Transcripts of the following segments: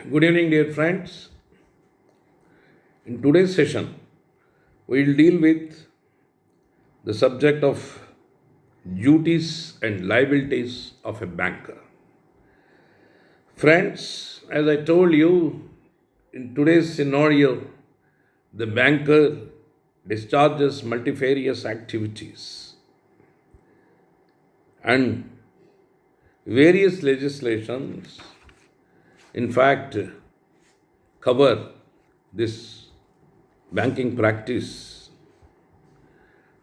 Good evening, dear friends. In today's session, we'll deal with the subject of duties and liabilities of a banker. Friends, as I told you, in today's scenario, the banker discharges multifarious activities and various legislations, in fact, cover this banking practice,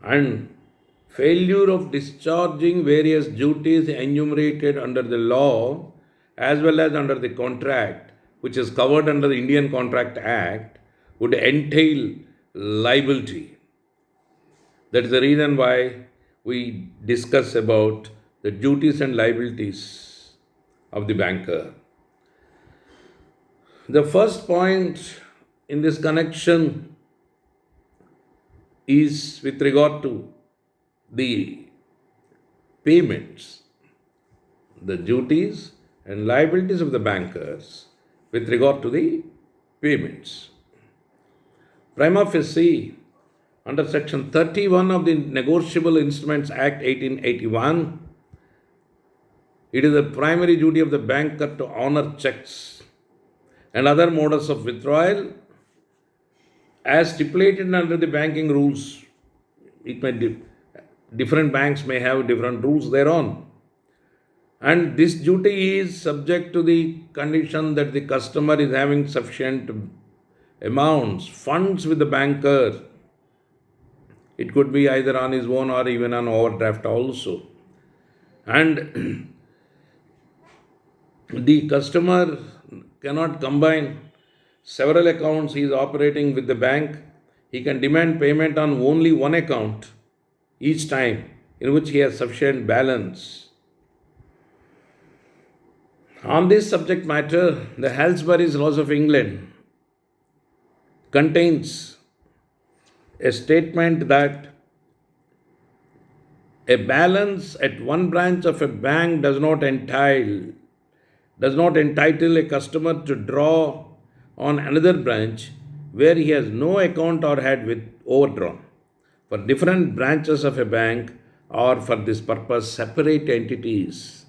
and failure of discharging various duties enumerated under the law as well as under the contract, which is covered under the Indian Contract Act, would entail liability. That is the reason why we discuss about the duties and liabilities of the banker. The first point in this connection is with regard to the payments, the duties and liabilities of the bankers with regard to the payments. Prima facie, under Section 31 of the Negotiable Instruments Act 1881, it is the primary duty of the banker to honor checks and other modes of withdrawal as stipulated under the banking rules. It may different banks may have different rules thereon. And this duty is subject to the condition that the customer is having sufficient amounts, funds with the banker. It could be either on his own or even on overdraft also. And the customer cannot combine several accounts he is operating with the bank. He can demand payment on only one account each time in which he has sufficient balance. On this subject matter, the Halsbury's Laws of England contains a statement that a balance at one branch of a bank does not entitle a customer to draw on another branch where he has no account or had with overdrawn. For different branches of a bank or for this purpose separate entities.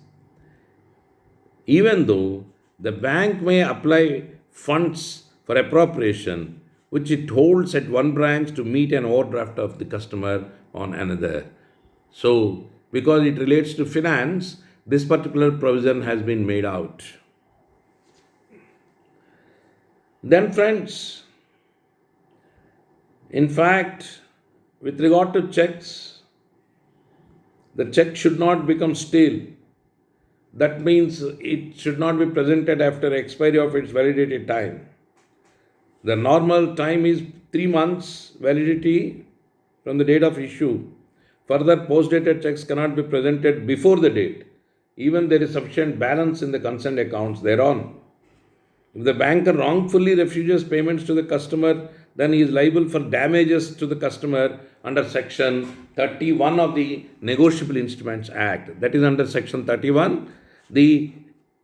Even though the bank may apply funds for appropriation which it holds at one branch to meet an overdraft of the customer on another. So, because it relates to finance, this particular provision has been made out. Then, friends, in fact, with regard to checks, the check should not become stale. That means it should not be presented after expiry of its validity time. The normal time is 3 months validity from the date of issue. Further, post-dated checks cannot be presented before the date, even there is sufficient balance in the concerned accounts thereon. If the banker wrongfully refuses payments to the customer, then he is liable for damages to the customer under Section 31 of the Negotiable Instruments Act. That is under Section 31, the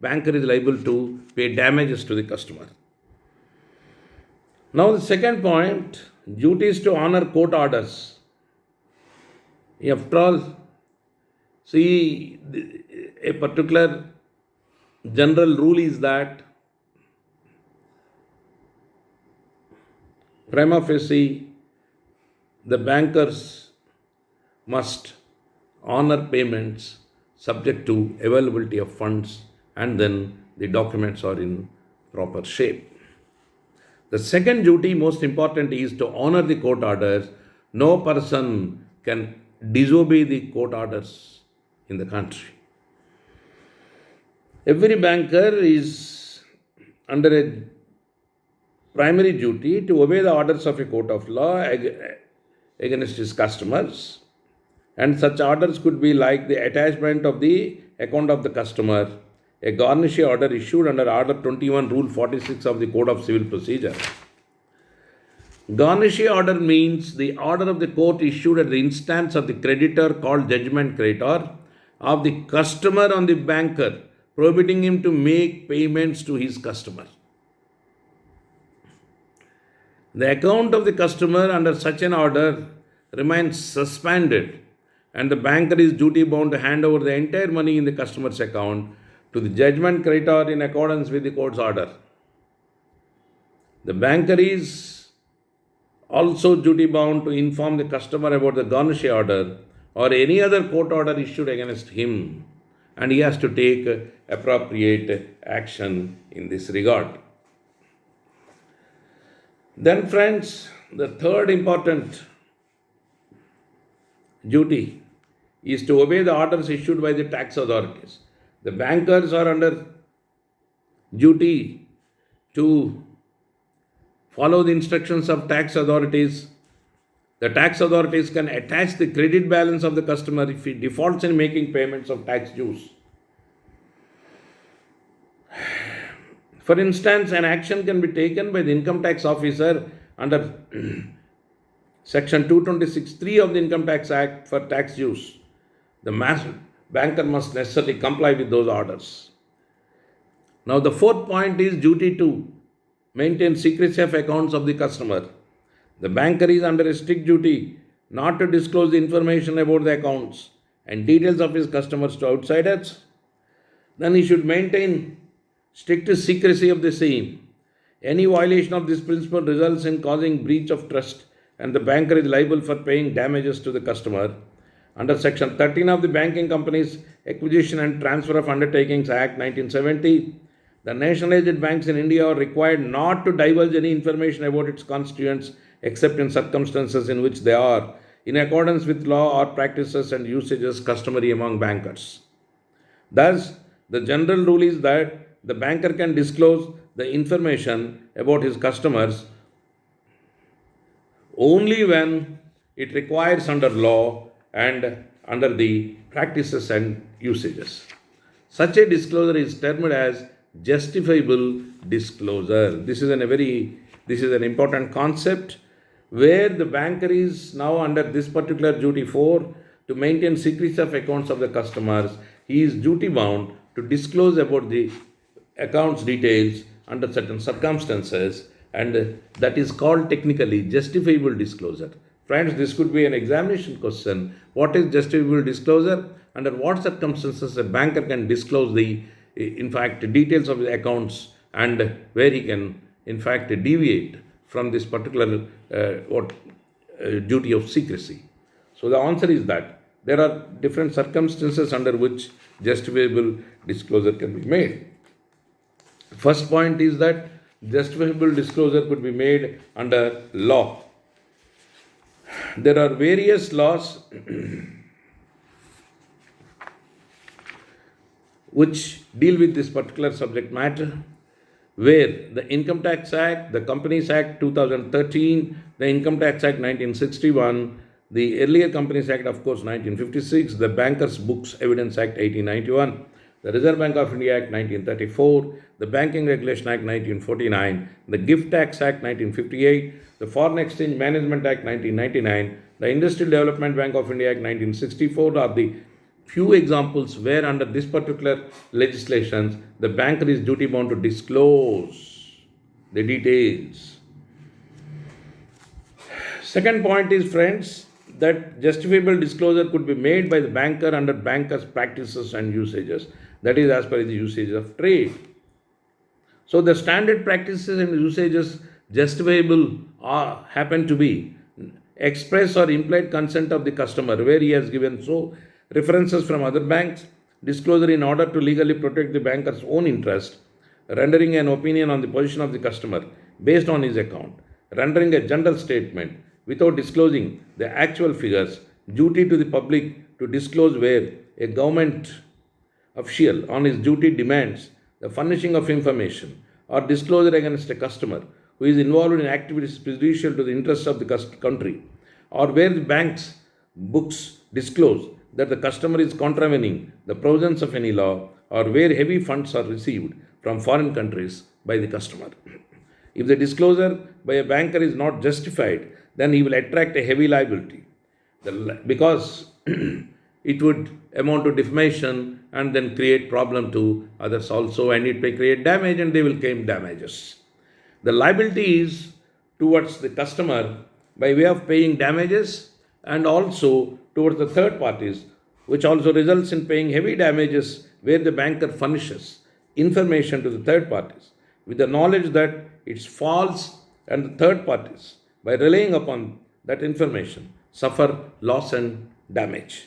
banker is liable to pay damages to the customer. Now the second point, duties to honor court orders. After all, see, a particular general rule is that prima facie, the bankers must honor payments subject to availability of funds and then the documents are in proper shape. The second duty, most important, is to honor the court orders. No person can disobey the court orders in the country. Every banker is under a primary duty to obey the orders of a court of law against his customers, and such orders could be like the attachment of the account of the customer, a garnishee order issued under Order 21, Rule 46 of the Code of Civil Procedure. Garnishee order means the order of the court issued at the instance of the creditor called judgment creditor of the customer on the banker, prohibiting him to make payments to his customer. The account of the customer under such an order remains suspended, and the banker is duty bound to hand over the entire money in the customer's account to the judgment creditor in accordance with the court's order. The banker is also duty bound to inform the customer about the garnishee order or any other court order issued against him, and he has to take appropriate action in this regard. Then, friends, the third important duty is to obey the orders issued by the tax authorities. The bankers are under duty to follow the instructions of tax authorities. The tax authorities can attach the credit balance of the customer if he defaults in making payments of tax dues. For instance, an action can be taken by the income tax officer under Section 226(3) of the Income Tax Act for tax dues. The banker must necessarily comply with those orders. Now, the fourth point is duty to maintain secrecy of accounts of the customer. The banker is under a strict duty not to disclose the information about the accounts and details of his customers to outsiders. Then he should maintain strict secrecy of the same. Any violation of this principle results in causing breach of trust, and the banker is liable for paying damages to the customer. Under Section 13 of the Banking Companies Acquisition and Transfer of Undertakings Act 1970, the nationalized banks in India are required not to divulge any information about its constituents except in circumstances in which they are in accordance with law or practices and usages customary among bankers. Thus, the general rule is that the banker can disclose the information about his customers only when it requires under law and under the practices and usages. Such a disclosure is termed as justifiable disclosure. This is an important concept where the banker is now under this particular duty 4 to maintain secrecy of accounts of the customers. He is duty bound to disclose about the accounts details under certain circumstances, and that is called technically justifiable disclosure. Friends, this could be an examination question. What is justifiable disclosure? Under what circumstances a banker can disclose the details of the accounts, and where he can deviate from this particular duty of secrecy. So the answer is that there are different circumstances under which justifiable disclosure can be made. First point is that justifiable disclosure could be made under law. There are various laws which deal with this particular subject matter, where the Income Tax Act, the Companies Act 2013, the Income Tax Act 1961, the earlier Companies Act, of course, 1956, the Bankers Books Evidence Act 1891, the Reserve Bank of India Act 1934, the Banking Regulation Act 1949, the Gift Tax Act 1958, the Foreign Exchange Management Act 1999, the Industrial Development Bank of India Act 1964 are the few examples where under this particular legislation the banker is duty bound to disclose the details. Second point is, friends, that justifiable disclosure could be made by the banker under bankers' practices and usages. That is as per the usages of trade. So the standard practices and usages justifiable happen to be express or implied consent of the customer, where he has given so references from other banks, disclosure in order to legally protect the banker's own interest, rendering an opinion on the position of the customer based on his account, rendering a general statement without disclosing the actual figures, duty to the public to disclose where a government official on his duty demands the furnishing of information, or disclosure against a customer who is involved in activities prejudicial to the interests of the country, or where the bank's books disclose that the customer is contravening the provisions of any law, or where heavy funds are received from foreign countries by the customer. If the disclosure by a banker is not justified, then he will attract a heavy liability because it would amount to defamation and then create problem to others also, and it may create damage and they will claim damages. The liability is towards the customer by way of paying damages and also towards the third parties, which also results in paying heavy damages where the banker furnishes information to the third parties with the knowledge that it's false, and the third parties, by relying upon that information, suffer loss and damage.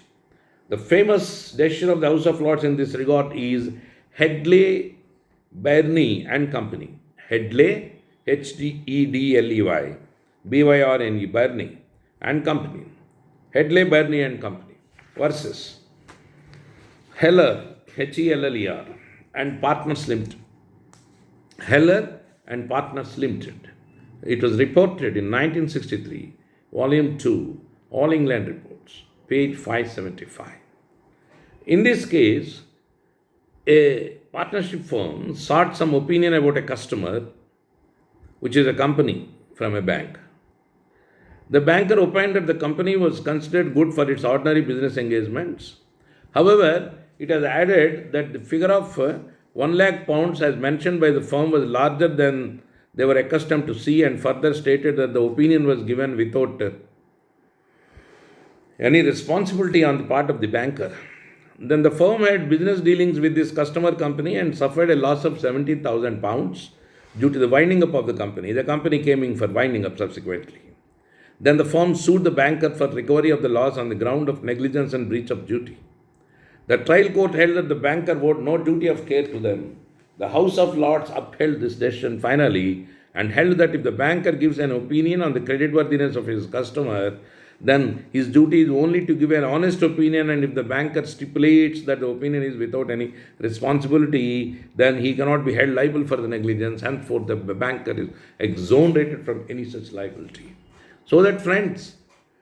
The famous decision of the House of Lords in this regard is Hedley, Byrne and Company. Hedley, Hedley, Byrne, Byrne and Company. Hedley, Byrne and Company versus Heller, Heller and Partners Limited. Heller and Partners Limited. It was reported in 1963, Volume 2, All England Reports, page 575. In this case, a partnership firm sought some opinion about a customer, which is a company from a bank. The banker opined that the company was considered good for its ordinary business engagements. However, it has added that the figure of 1 lakh pounds as mentioned by the firm was larger than they were accustomed to see, and further stated that the opinion was given without any responsibility on the part of the banker. Then the firm had business dealings with this customer company and suffered a loss of 70,000 pounds due to the winding up of the company. The company came in for winding up subsequently. Then the firm sued the banker for recovery of the loss on the ground of negligence and breach of duty. The trial court held that the banker owed no duty of care to them. The House of Lords upheld this decision finally and held that if the banker gives an opinion on the creditworthiness of his customer, then his duty is only to give an honest opinion, and if the banker stipulates that the opinion is without any responsibility, then he cannot be held liable for the negligence, and for the banker is exonerated from any such liability. So that, friends,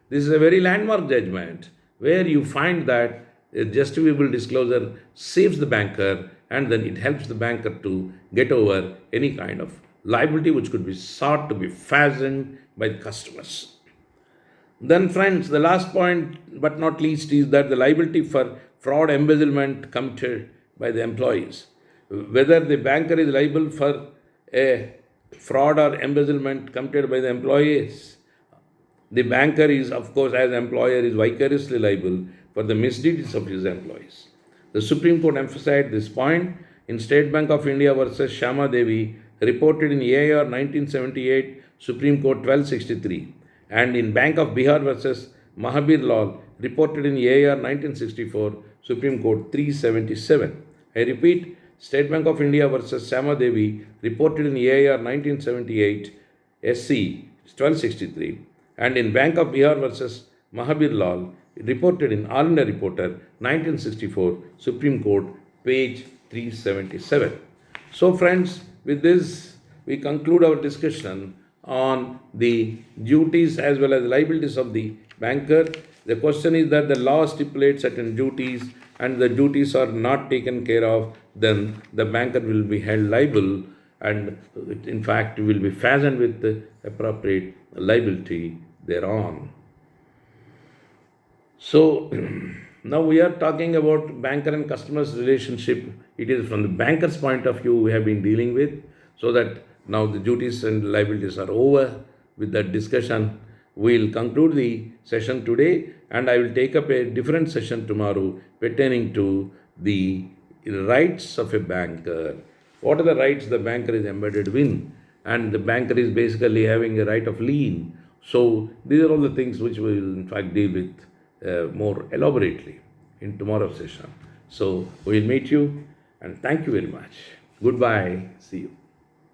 this is a very landmark judgment where you find that a justifiable disclosure saves the banker, and then it helps the banker to get over any kind of liability which could be sought to be fastened by the customers. Then, friends, the last point but not least is that the liability for fraud, embezzlement committed by the employees. Whether the banker is liable for a fraud or embezzlement committed by the employees, the banker is, of course, as employer, is vicariously liable for the misdeeds of his employees. The Supreme Court emphasized this point in State Bank of India versus Shama Devi, reported in AIR 1978, Supreme Court 1263, and in Bank of Bihar versus Mahabir Lal, reported in AIR 1964, Supreme Court 377. I repeat, State Bank of India versus Shama Devi, reported in AIR 1978, SC 1263, and in Bank of Bihar versus Mahabir Lal, reported in All India Reporter 1964, Supreme Court, page 377. So, friends, with this, we conclude our discussion on the duties as well as liabilities of the banker. The question is that the law stipulates certain duties and the duties are not taken care of, then the banker will be held liable, and in fact will be fastened with the appropriate liability thereon. So now we are talking about banker and customer's relationship. It is from the banker's point of view we have been dealing with, so that now the duties and liabilities are over. With that discussion, we will conclude the session today, and I will take up a different session tomorrow pertaining to the rights of a banker. What are the rights the banker is embedded in? And the banker is basically having a right of lien. So these are all the things which we will in fact deal with more elaborately in tomorrow's session. So we will meet you, and thank you very much. Goodbye. See you.